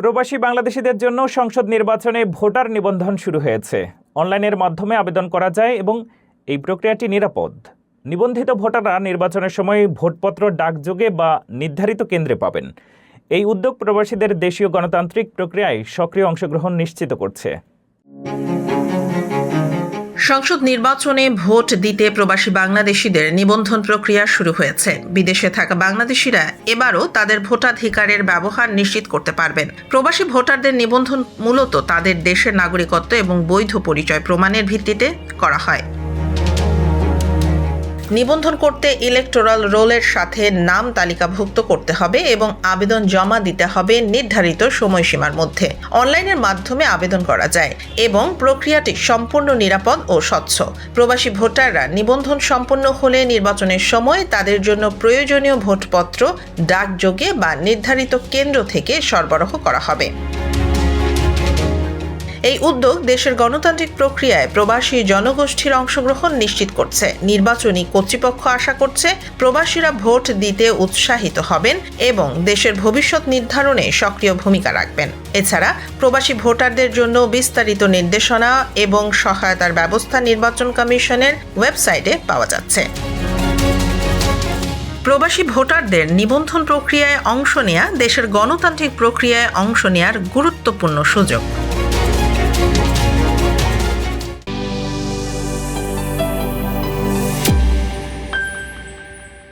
প্রবাসী বাংলাদেশিদের জন্য সংসদ নির্বাচনে ভোটার নিবন্ধন শুরু হয়েছে। অনলাইনের মাধ্যমে আবেদন করা যায় এবং এই প্রক্রিয়াটি নিরাপদ। নিবন্ধিত ভোটাররা নির্বাচনের সময় ভোটপত্র ডাকযোগে বা নির্ধারিত কেন্দ্রে পাবেন। এই উদ্যোগ প্রবাসীদের দেশীয় গণতান্ত্রিক প্রক্রিয়ায় সক্রিয় অংশগ্রহণ নিশ্চিত করছে। সংসদ নির্বাচনে ভোট দিতে প্রবাসী বাংলাদেশিদের নিবন্ধন প্রক্রিয়া শুরু হয়েছে। বিদেশে থাকা বাংলাদেশিরা এবারও তাদের ভোটাধিকারের ব্যবহার নিশ্চিত করতে পারবেন। প্রবাসী ভোটারদের নিবন্ধন মূলত তাদের দেশের নাগরিকত্ব এবং বৈধ পরিচয় প্রমাণের ভিত্তিতে করা হয়। নিবন্ধন করতে ইলেকটোরাল রোলের সাথে নাম তালিকাভুক্ত করতে হবে এবং আবেদন জমা দিতে হবে নির্ধারিত সময়সীমার মধ্যে। অনলাইনের মাধ্যমে আবেদন করা যায় এবং প্রক্রিয়াটি সম্পূর্ণ নিরাপদ ও স্বচ্ছ। প্রবাসী ভোটাররা নিবন্ধন সম্পন্ন হলে নির্বাচনের সময় তাদের জন্য প্রয়োজনীয় ভোটপত্র ডাকযোগে বা নির্ধারিত কেন্দ্র থেকে সরবরাহ করা হবে। এই উদ্যোগ দেশের গণতান্ত্রিক প্রক্রিয়ায় প্রবাসী জনগোষ্ঠীর অংশগ্রহণ নিশ্চিত করছে। নির্বাচনী কর্তৃপক্ষ আশা করছে প্রবাসীরা ভোট দিতে উৎসাহিত হবেন এবং দেশের ভবিষ্যৎ নির্ধারণে সক্রিয় ভূমিকা রাখবেন। এছাড়া প্রবাসী ভোটারদের জন্য বিস্তারিত নির্দেশনা এবং সহায়তার ব্যবস্থা নির্বাচন কমিশনের ওয়েবসাইটে পাওয়া যাচ্ছে। প্রবাসী ভোটারদের নিবন্ধন প্রক্রিয়ায় অংশ নেওয়া দেশের গণতান্ত্রিক প্রক্রিয়ায় অংশ নেওয়ার গুরুত্বপূর্ণ সুযোগ।